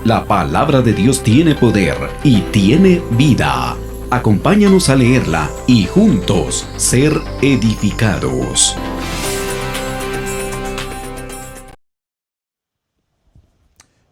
La palabra de Dios tiene poder y tiene vida. Acompáñanos a leerla y juntos ser edificados.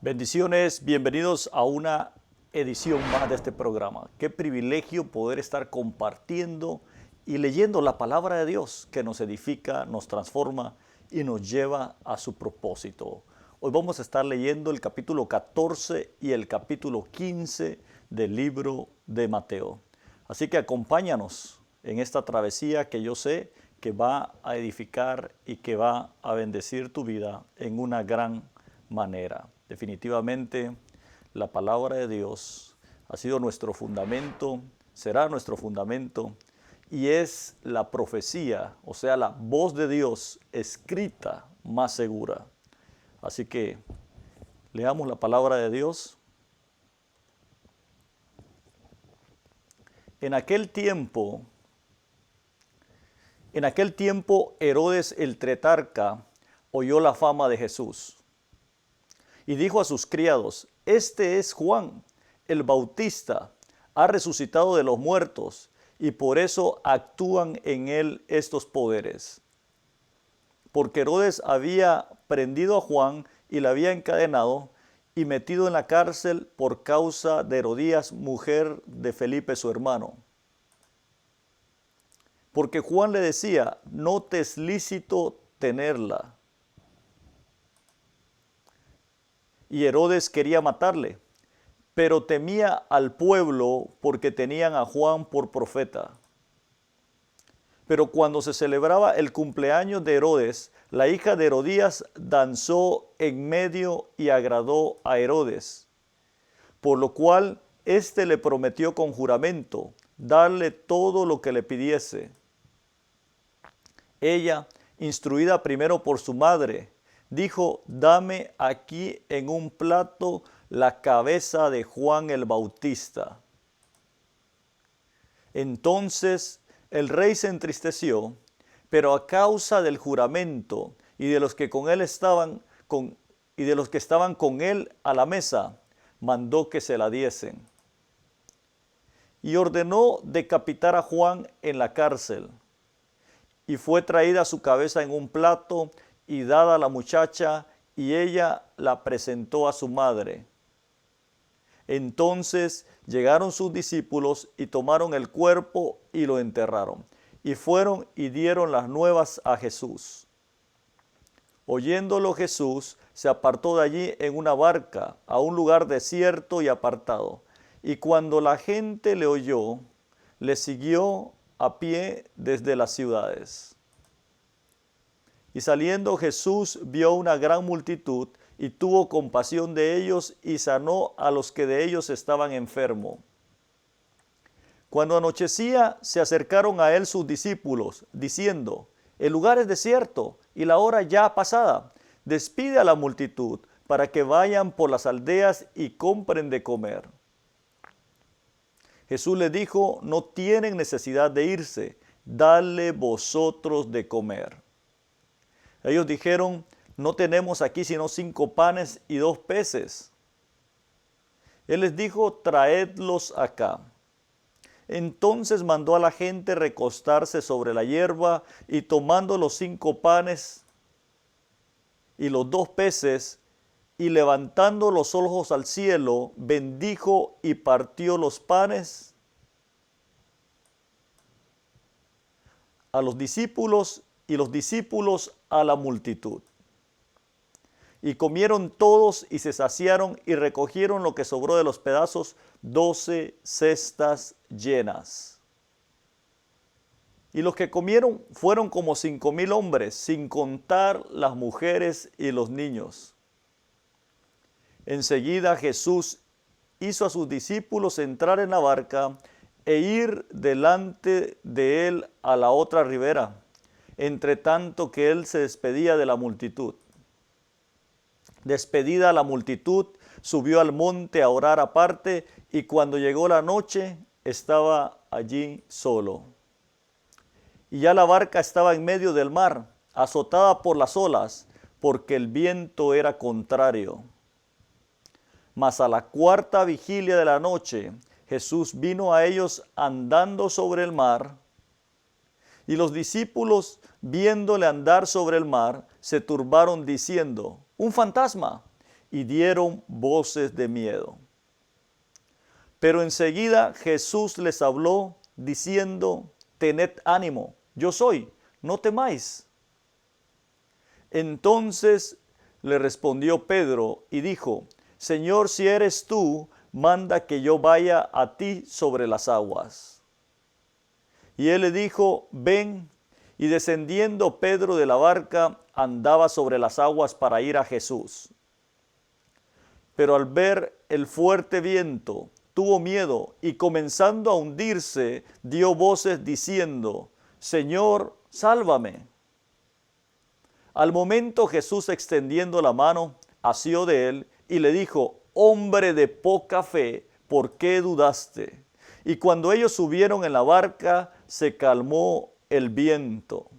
Bendiciones, bienvenidos a una edición más de este programa. Qué privilegio poder estar compartiendo y leyendo la palabra de Dios que nos edifica, nos transforma y nos lleva a su propósito. Hoy vamos a estar leyendo el capítulo 14 y el capítulo 15 del libro de Mateo. Así que acompáñanos en esta travesía que yo sé que va a edificar y que va a bendecir tu vida en una gran manera. Definitivamente, la palabra de Dios ha sido nuestro fundamento, será nuestro fundamento y es la profecía, o sea, la voz de Dios escrita más segura. Así que leamos la palabra de Dios. En aquel tiempo Herodes el tetrarca oyó la fama de Jesús y dijo a sus criados: este es Juan el Bautista, ha resucitado de los muertos y por eso actúan en él estos poderes. Porque Herodes había prendido a Juan y le había encadenado y metido en la cárcel por causa de Herodías, mujer de Felipe su hermano. Porque Juan le decía: no te es lícito tenerla. Y Herodes quería matarle, pero temía al pueblo porque tenían a Juan por profeta. Pero cuando se celebraba el cumpleaños de Herodes, la hija de Herodías danzó en medio y agradó a Herodes, por lo cual éste le prometió con juramento darle todo lo que le pidiese. Ella, instruida primero por su madre, dijo: dame aquí en un plato la cabeza de Juan el Bautista. Entonces el rey se entristeció, pero a causa del juramento y de los que estaban con él a la mesa, mandó que se la diesen. Y ordenó decapitar a Juan en la cárcel. Y fue traída su cabeza en un plato y dada a la muchacha, y ella la presentó a su madre. Entonces llegaron sus discípulos y tomaron el cuerpo y lo enterraron. Y fueron y dieron las nuevas a Jesús. Oyéndolo Jesús, se apartó de allí en una barca a un lugar desierto y apartado. Y cuando la gente le oyó, le siguió a pie desde las ciudades. Y saliendo Jesús vio una gran multitud y tuvo compasión de ellos y sanó a los que de ellos estaban enfermos. Cuando anochecía, se acercaron a él sus discípulos, diciendo: el lugar es desierto y la hora ya pasada. Despide a la multitud para que vayan por las aldeas y compren de comer. Jesús les dijo: no tienen necesidad de irse, dadle vosotros de comer. Ellos dijeron: no tenemos aquí sino 5 panes y 2 peces. Él les dijo: traedlos acá. Entonces mandó a la gente recostarse sobre la hierba, y tomando los 5 panes y los 2 peces, y levantando los ojos al cielo, bendijo y partió los panes a los discípulos y los discípulos a la multitud. Y comieron todos y se saciaron y recogieron lo que sobró de los pedazos, 12 cestas llenas. Y los que comieron fueron como 5,000 hombres, sin contar las mujeres y los niños. Enseguida Jesús hizo a sus discípulos entrar en la barca e ir delante de él a la otra ribera, entre tanto que él se despedía de la multitud. Despedida la multitud, subió al monte a orar aparte, y cuando llegó la noche, estaba allí solo. Y ya la barca estaba en medio del mar, azotada por las olas, porque el viento era contrario. Mas a la cuarta vigilia de la noche, Jesús vino a ellos andando sobre el mar, y los discípulos, viéndole andar sobre el mar, se turbaron diciendo, un fantasma, y dieron voces de miedo. Pero enseguida Jesús les habló, diciendo, tened ánimo, yo soy, no temáis. Entonces le respondió Pedro y dijo, Señor, si eres tú, manda que yo vaya a ti sobre las aguas. Y él le dijo, ven. Y descendiendo Pedro de la barca, andaba sobre las aguas para ir a Jesús. Pero al ver el fuerte viento, tuvo miedo y comenzando a hundirse, dio voces diciendo, Señor, sálvame. Al momento Jesús, extendiendo la mano, asió de él y le dijo, hombre de poca fe, ¿por qué dudaste? Y cuando ellos subieron en la barca, se calmó el viento.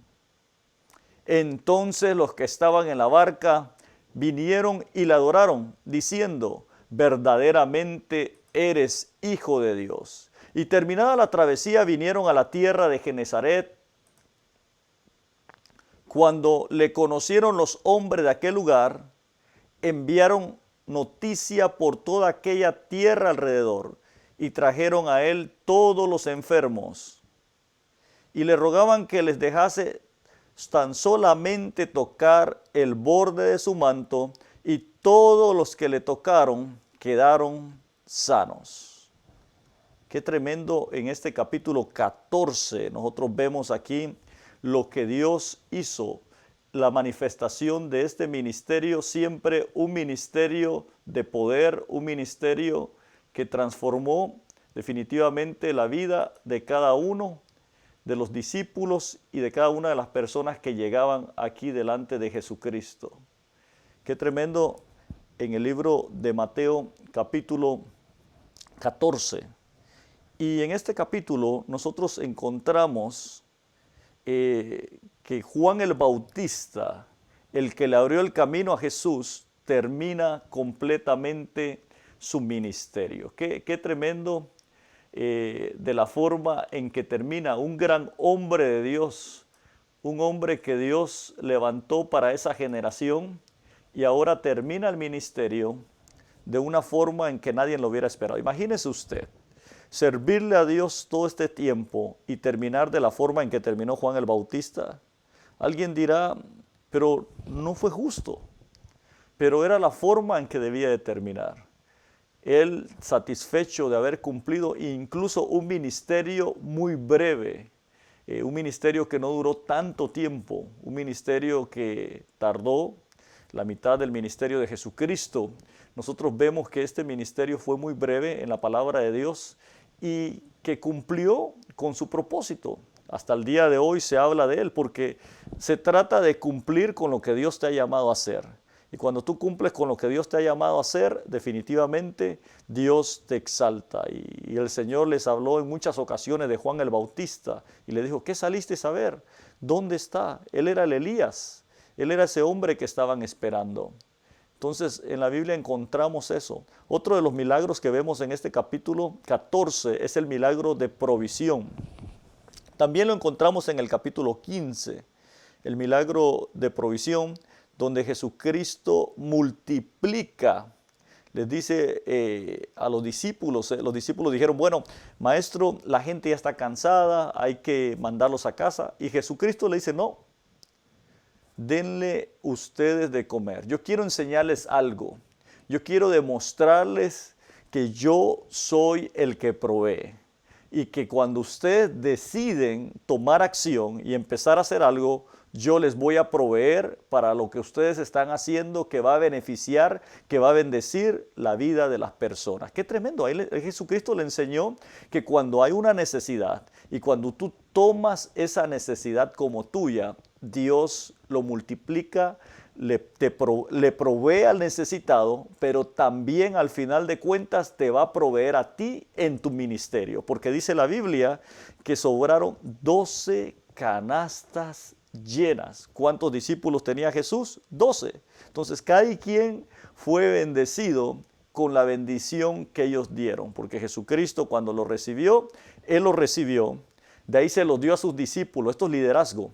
Entonces los que estaban en la barca vinieron y le adoraron, diciendo, verdaderamente eres Hijo de Dios. Y terminada la travesía, vinieron a la tierra de Genesaret. Cuando le conocieron los hombres de aquel lugar, enviaron noticia por toda aquella tierra alrededor y trajeron a él todos los enfermos y le rogaban que les dejase tan solamente tocar el borde de su manto, y todos los que le tocaron quedaron sanos. Qué tremendo. En este capítulo 14 nosotros vemos aquí lo que Dios hizo, la manifestación de este ministerio, siempre un ministerio de poder, un ministerio que transformó definitivamente la vida de cada uno de los discípulos y de cada una de las personas que llegaban aquí delante de Jesucristo. Qué tremendo. En el libro de Mateo capítulo 14. Y en este capítulo nosotros encontramos que Juan el Bautista, el que le abrió el camino a Jesús, termina completamente su ministerio. Qué tremendo de la forma en que termina un gran hombre de Dios, un hombre que Dios levantó para esa generación, y ahora termina el ministerio de una forma en que nadie lo hubiera esperado. Imagínese usted, servirle a Dios todo este tiempo y terminar de la forma en que terminó Juan el Bautista. Alguien dirá, pero no fue justo, pero era la forma en que debía de terminar. Él, satisfecho de haber cumplido incluso un ministerio muy breve, un ministerio que no duró tanto tiempo, un ministerio que tardó la mitad del ministerio de Jesucristo. Nosotros vemos que este ministerio fue muy breve en la palabra de Dios y que cumplió con su propósito. Hasta el día de hoy se habla de él porque se trata de cumplir con lo que Dios te ha llamado a hacer. Y cuando tú cumples con lo que Dios te ha llamado a hacer, definitivamente Dios te exalta. Y el Señor les habló en muchas ocasiones de Juan el Bautista y le dijo, ¿qué saliste a ver? ¿Dónde está? Él era el Elías. Él era ese hombre que estaban esperando. Entonces, en la Biblia encontramos eso. Otro de los milagros que vemos en este capítulo 14 es el milagro de provisión. También lo encontramos en el capítulo 15, el milagro de provisión, donde Jesucristo multiplica. Les dice a los discípulos dijeron, bueno, maestro, la gente ya está cansada, hay que mandarlos a casa. Y Jesucristo le dice, no, denle ustedes de comer. Yo quiero enseñarles algo. Yo quiero demostrarles que yo soy el que provee. Y que cuando ustedes deciden tomar acción y empezar a hacer algo, yo les voy a proveer para lo que ustedes están haciendo, que va a beneficiar, que va a bendecir la vida de las personas. Qué tremendo. Ahí Jesucristo le enseñó que cuando hay una necesidad y cuando tú tomas esa necesidad como tuya, Dios lo multiplica, le provee al necesitado, pero también al final de cuentas te va a proveer a ti en tu ministerio. Porque dice la Biblia que sobraron 12 canastas llenas. ¿Cuántos discípulos tenía Jesús? 12. Entonces cada quien fue bendecido con la bendición que ellos dieron, porque Jesucristo cuando lo recibió, Él lo recibió, de ahí se lo dio a sus discípulos, esto es liderazgo,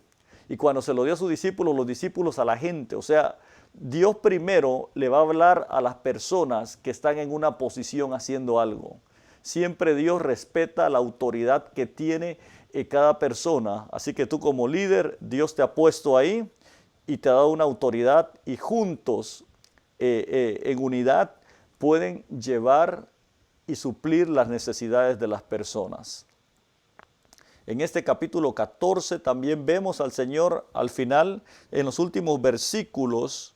y cuando se lo dio a sus discípulos, los discípulos a la gente, o sea, Dios primero le va a hablar a las personas que están en una posición haciendo algo. Siempre Dios respeta la autoridad que tiene cada persona, así que tú como líder, Dios te ha puesto ahí y te ha dado una autoridad y juntos, en unidad, pueden llevar y suplir las necesidades de las personas. En este capítulo 14 también vemos al Señor al final, en los últimos versículos,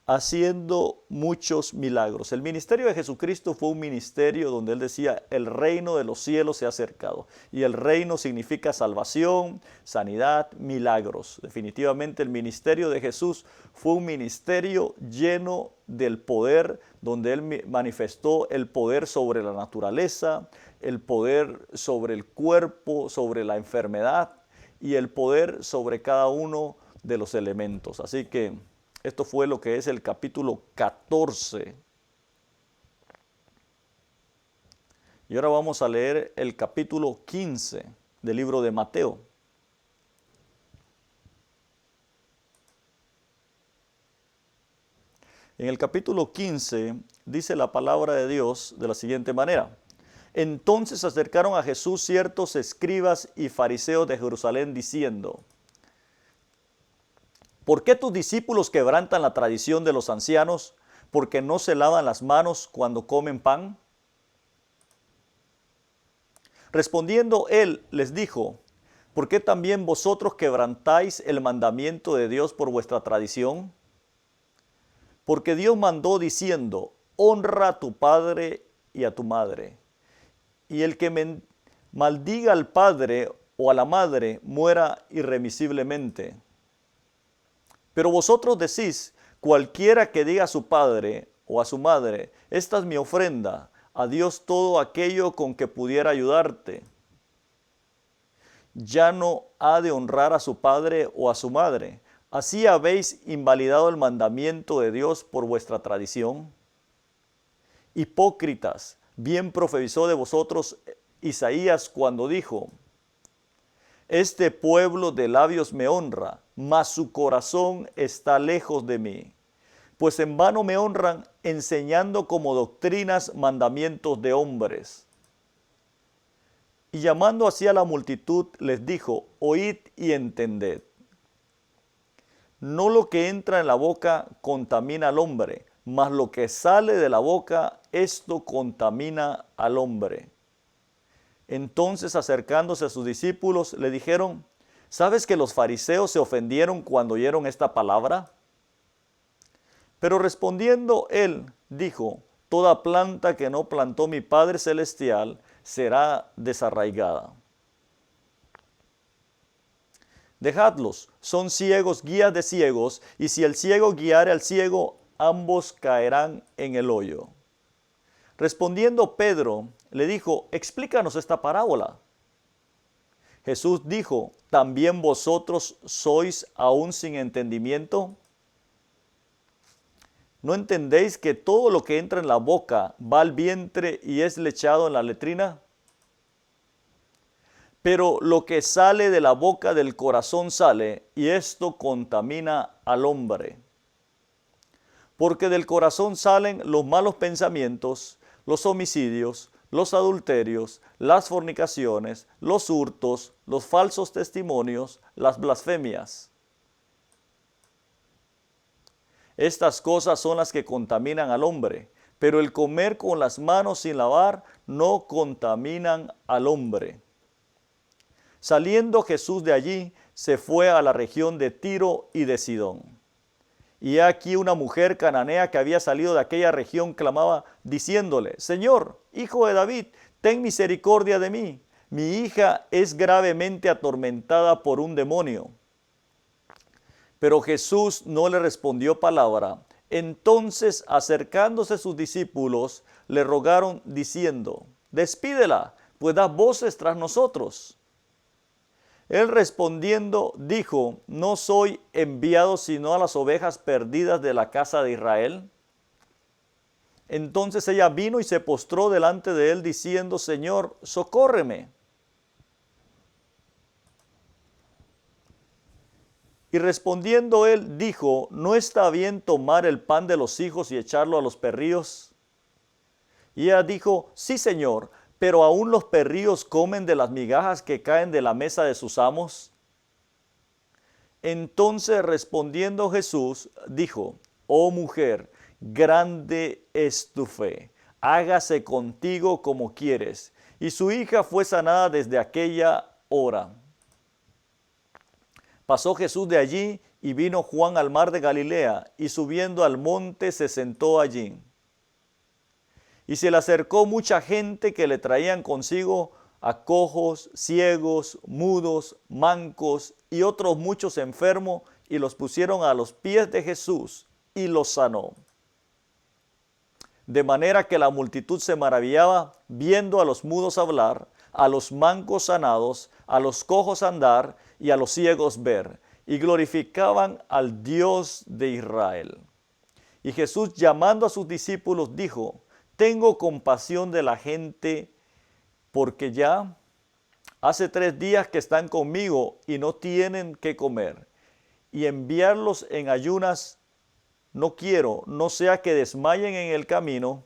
haciendo muchos milagros. El ministerio de Jesucristo fue un ministerio donde Él decía, el reino de los cielos se ha acercado. Y el reino significa salvación, sanidad, milagros. Definitivamente el ministerio de Jesús fue un ministerio lleno del poder, donde Él manifestó el poder sobre la naturaleza, el poder sobre el cuerpo, sobre la enfermedad y el poder sobre cada uno de los elementos. Así que esto fue lo que es el capítulo 14. Y ahora vamos a leer el capítulo 15 del libro de Mateo. En el capítulo 15 dice la palabra de Dios de la siguiente manera. Entonces se acercaron a Jesús ciertos escribas y fariseos de Jerusalén diciendo, ¿por qué tus discípulos quebrantan la tradición de los ancianos porque no se lavan las manos cuando comen pan? Respondiendo él les dijo, ¿por qué también vosotros quebrantáis el mandamiento de Dios por vuestra tradición? Porque Dios mandó diciendo, honra a tu padre y a tu madre. Y el que maldiga al padre o a la madre muera irremisiblemente. Pero vosotros decís, cualquiera que diga a su padre o a su madre, esta es mi ofrenda, a Dios todo aquello con que pudiera ayudarte, ya no ha de honrar a su padre o a su madre. ¿Así habéis invalidado el mandamiento de Dios por vuestra tradición? Hipócritas, bien profetizó de vosotros Isaías cuando dijo, este pueblo de labios me honra, mas su corazón está lejos de mí. Pues en vano me honran enseñando como doctrinas mandamientos de hombres. Y llamando así a la multitud les dijo, oíd y entended. No lo que entra en la boca contamina al hombre, mas lo que sale de la boca, esto contamina al hombre. Entonces, acercándose a sus discípulos, le dijeron, ¿sabes que los fariseos se ofendieron cuando oyeron esta palabra? Pero respondiendo él, dijo, toda planta que no plantó mi Padre Celestial será desarraigada. Dejadlos, son ciegos, guías de ciegos, y si el ciego guiare al ciego, ambos caerán en el hoyo. Respondiendo Pedro, le dijo, explícanos esta parábola. Jesús dijo, ¿también vosotros sois aún sin entendimiento? ¿No entendéis que todo lo que entra en la boca va al vientre y es echado en la letrina? Pero lo que sale de la boca del corazón sale, y esto contamina al hombre. Porque del corazón salen los malos pensamientos, los homicidios, los adulterios, las fornicaciones, los hurtos, los falsos testimonios, las blasfemias. Estas cosas son las que contaminan al hombre, pero el comer con las manos sin lavar no contaminan al hombre. Saliendo Jesús de allí, se fue a la región de Tiro y de Sidón. Y aquí una mujer cananea que había salido de aquella región clamaba diciéndole, Señor, hijo de David, ten misericordia de mí. Mi hija es gravemente atormentada por un demonio. Pero Jesús no le respondió palabra. Entonces, acercándose sus discípulos, le rogaron diciendo, despídela, pues da voces tras nosotros. Él respondiendo dijo, ¿no soy enviado sino a las ovejas perdidas de la casa de Israel? Entonces ella vino y se postró delante de él diciendo, Señor, socórreme. Y respondiendo él dijo, ¿no está bien tomar el pan de los hijos y echarlo a los perrillos? Y ella dijo, sí, Señor, pero aún los perrillos comen de las migajas que caen de la mesa de sus amos. Entonces respondiendo Jesús dijo, oh mujer, grande es tu fe, hágase contigo como quieres. Y su hija fue sanada desde aquella hora. Pasó Jesús de allí y vino Juan al mar de Galilea, y subiendo al monte se sentó allí. Y se le acercó mucha gente que le traían consigo a cojos, ciegos, mudos, mancos y otros muchos enfermos, y los pusieron a los pies de Jesús y los sanó. De manera que la multitud se maravillaba viendo a los mudos hablar, a los mancos sanados, a los cojos andar y a los ciegos ver, y glorificaban al Dios de Israel. Y Jesús, llamando a sus discípulos, dijo, tengo compasión de la gente, porque ya hace 3 días que están conmigo y no tienen qué comer, y enviarlos en ayunas no quiero, no sea que desmayen en el camino.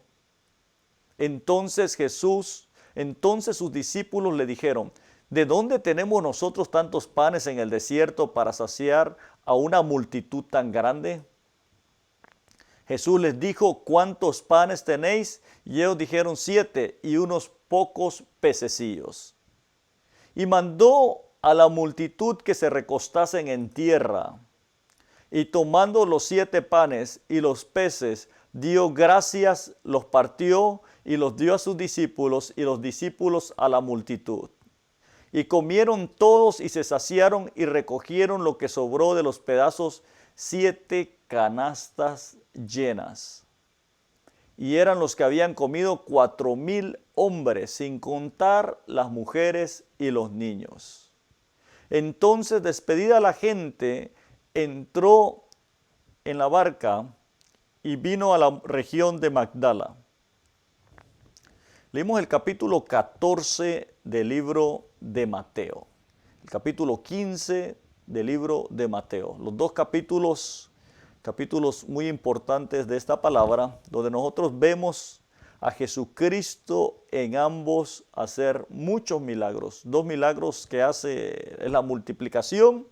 Entonces sus discípulos le dijeron, ¿de dónde tenemos nosotros tantos panes en el desierto para saciar a una multitud tan grande? Jesús les dijo, ¿cuántos panes tenéis? Y ellos dijeron 7 y unos pocos pececillos. Y mandó a la multitud que se recostasen en tierra. Y tomando los 7 panes y los peces, dio gracias, los partió y los dio a sus discípulos y los discípulos a la multitud. Y comieron todos y se saciaron y recogieron lo que sobró de los pedazos, 7 canastas llenas. Y eran los que habían comido 4,000 hombres, sin contar las mujeres y los niños. Entonces, despedida la gente, entró en la barca y vino a la región de Magdala. Leímos el capítulo 14 del libro de Mateo, el capítulo 15 del libro de Mateo. Los dos capítulos muy importantes de esta palabra, donde nosotros vemos a Jesucristo en ambos hacer muchos milagros. 2 milagros que hace es la multiplicación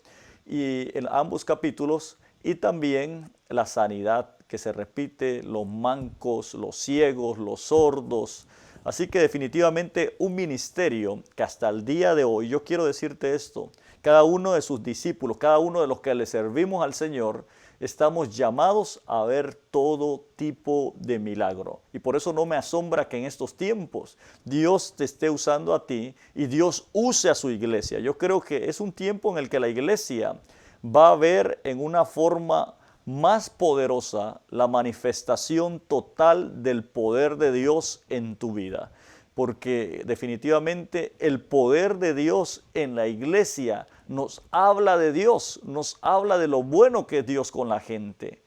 y en ambos capítulos, y también la sanidad que se repite, los mancos, los ciegos, los sordos. Así que definitivamente un ministerio que hasta el día de hoy, yo quiero decirte esto, cada uno de sus discípulos, cada uno de los que le servimos al Señor, estamos llamados a ver todo tipo de milagro. Y por eso no me asombra que en estos tiempos Dios te esté usando a ti y Dios use a su iglesia. Yo creo que es un tiempo en el que la iglesia va a ver en una forma más poderosa la manifestación total del poder de Dios en tu vida. Porque definitivamente el poder de Dios en la iglesia nos habla de Dios, nos habla de lo bueno que es Dios con la gente.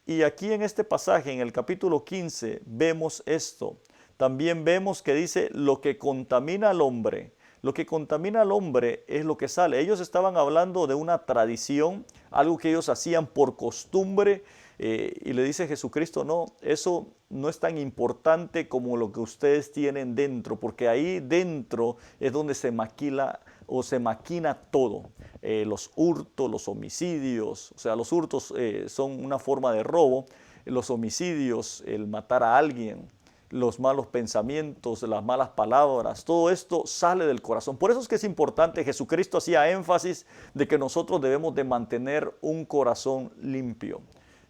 Y aquí en este pasaje, en el capítulo 15, vemos esto. También vemos que dice lo que contamina al hombre. Lo que contamina al hombre es lo que sale. Ellos estaban hablando de una tradición, algo que ellos hacían por costumbre, y le dice Jesucristo, no, eso no es tan importante como lo que ustedes tienen dentro, porque ahí dentro es donde se maquila o se maquina todo. Los hurtos, los homicidios, o sea, los hurtos son una forma de robo, los homicidios, el matar a alguien, los malos pensamientos, las malas palabras, todo esto sale del corazón. Por eso es que es importante, Jesucristo hacía énfasis de que nosotros debemos de mantener un corazón limpio.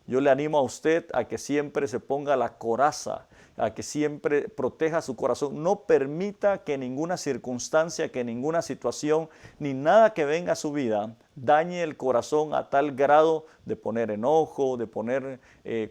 Yo le animo a usted a que siempre se ponga la coraza, a que siempre proteja su corazón. No permita que ninguna circunstancia, que ninguna situación, ni nada que venga a su vida dañe el corazón a tal grado de poner enojo, de poner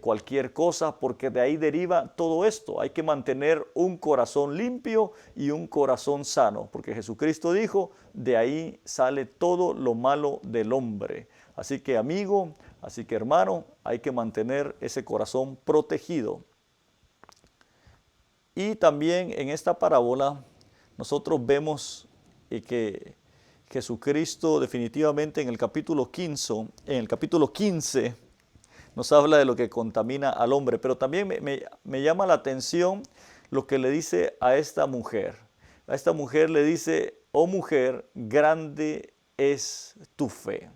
cualquier cosa, porque de ahí deriva todo esto. Hay que mantener un corazón limpio y un corazón sano, porque Jesucristo dijo, de ahí sale todo lo malo del hombre. Así que amigo, así que hermano, hay que mantener ese corazón protegido. Y también en esta parábola nosotros vemos que Jesucristo definitivamente en el capítulo 15 nos habla de lo que contamina al hombre, pero también me llama la atención lo que le dice a esta mujer. A esta mujer le dice, oh mujer, grande es tu fe.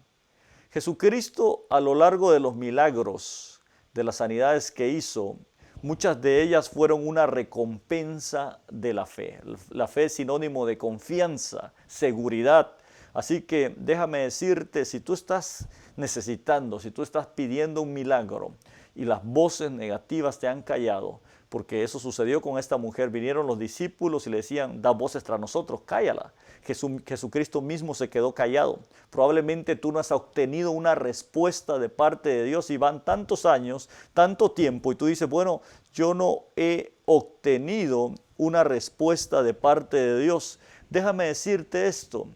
Jesucristo a lo largo de los milagros, de las sanidades que hizo, muchas de ellas fueron una recompensa de la fe. La fe es sinónimo de confianza, seguridad. Así que déjame decirte, si tú estás necesitando, si tú estás pidiendo un milagro y las voces negativas te han callado, porque eso sucedió con esta mujer, vinieron los discípulos y le decían, da voces tras nosotros, cállala. Jesucristo mismo se quedó callado. Probablemente tú no has obtenido una respuesta de parte de Dios y van tantos años, tanto tiempo, y tú dices, bueno, yo no he obtenido una respuesta de parte de Dios. Déjame decirte esto.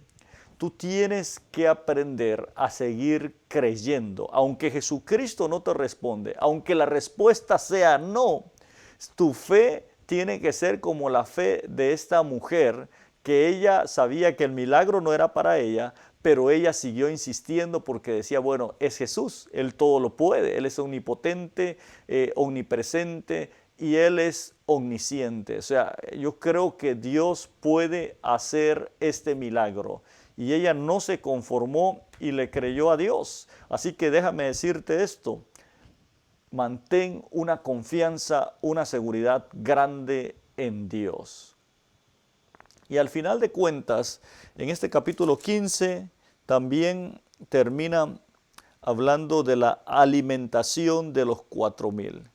Tú tienes que aprender a seguir creyendo. Aunque Jesucristo no te responde, aunque la respuesta sea no, tu fe tiene que ser como la fe de esta mujer, que ella sabía que el milagro no era para ella, pero ella siguió insistiendo porque decía, bueno, es Jesús, Él todo lo puede, Él es omnipotente, omnipresente y Él es omnisciente. O sea, yo creo que Dios puede hacer este milagro. Y ella no se conformó y le creyó a Dios. Así que déjame decirte esto. Mantén una confianza, una seguridad grande en Dios. Y al final de cuentas, en este capítulo 15 también termina hablando de la alimentación de los 4,000.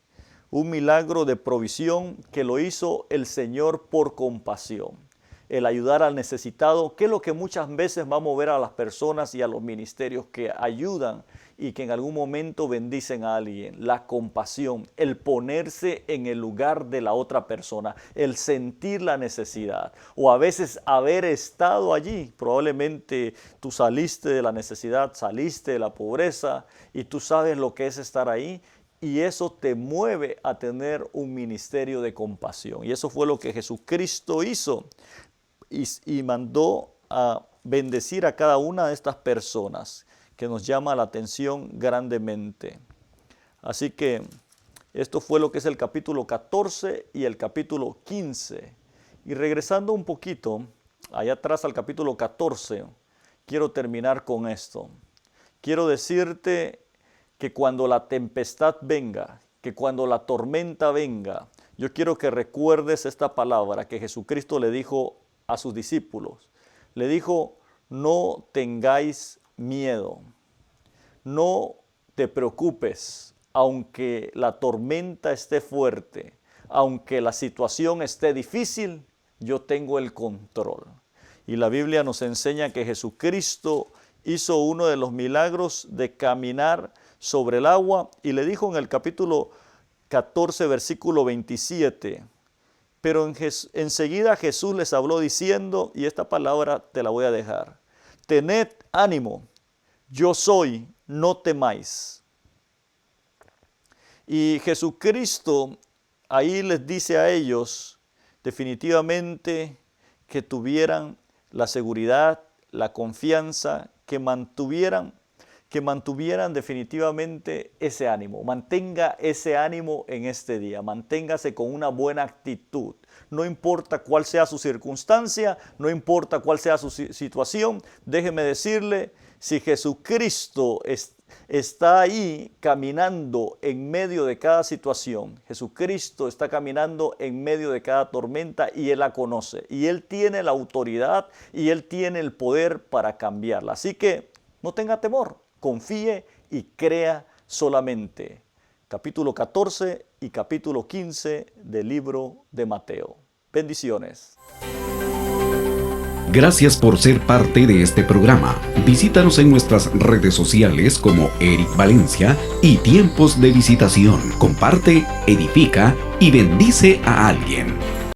Un milagro de provisión que lo hizo el Señor por compasión. El ayudar al necesitado, que es lo que muchas veces va a mover a las personas y a los ministerios que ayudan y que en algún momento bendicen a alguien. La compasión, el ponerse en el lugar de la otra persona, el sentir la necesidad o a veces haber estado allí. Probablemente tú saliste de la necesidad, saliste de la pobreza y tú sabes lo que es estar ahí. Y eso te mueve a tener un ministerio de compasión. Y eso fue lo que Jesucristo hizo. Y mandó a bendecir a cada una de estas personas, que nos llama la atención grandemente. Así que esto fue lo que es el capítulo 14 y el capítulo 15. Y regresando un poquito, allá atrás al capítulo 14, quiero terminar con esto. Quiero decirte que cuando la tempestad venga, que cuando la tormenta venga, yo quiero que recuerdes esta palabra que Jesucristo le dijo a sus discípulos. Le dijo, no tengáis miedo, no te preocupes, aunque la tormenta esté fuerte, aunque la situación esté difícil, yo tengo el control. Y la Biblia nos enseña que Jesucristo hizo uno de los milagros de caminar sobre el agua y le dijo en el capítulo 14, versículo 27, pero enseguida Jesús les habló diciendo, y esta palabra te la voy a dejar, tened ánimo, yo soy, no temáis. Y Jesucristo ahí les dice a ellos definitivamente que tuvieran la seguridad, la confianza, que mantuvieran definitivamente ese ánimo. Mantenga ese ánimo en este día. Manténgase con una buena actitud. No importa cuál sea su circunstancia, no importa cuál sea su situación. Déjeme decirle, si Jesucristo está ahí caminando en medio de cada situación, Jesucristo está caminando en medio de cada tormenta y Él la conoce. Y Él tiene la autoridad y Él tiene el poder para cambiarla. Así que no tenga temor. Confíe y crea solamente. Capítulo 14 y capítulo 15 del libro de Mateo. Bendiciones. Gracias por ser parte de este programa. Visítanos en nuestras redes sociales como Eric Valencia y Tiempos de Visitación. Comparte, edifica y bendice a alguien.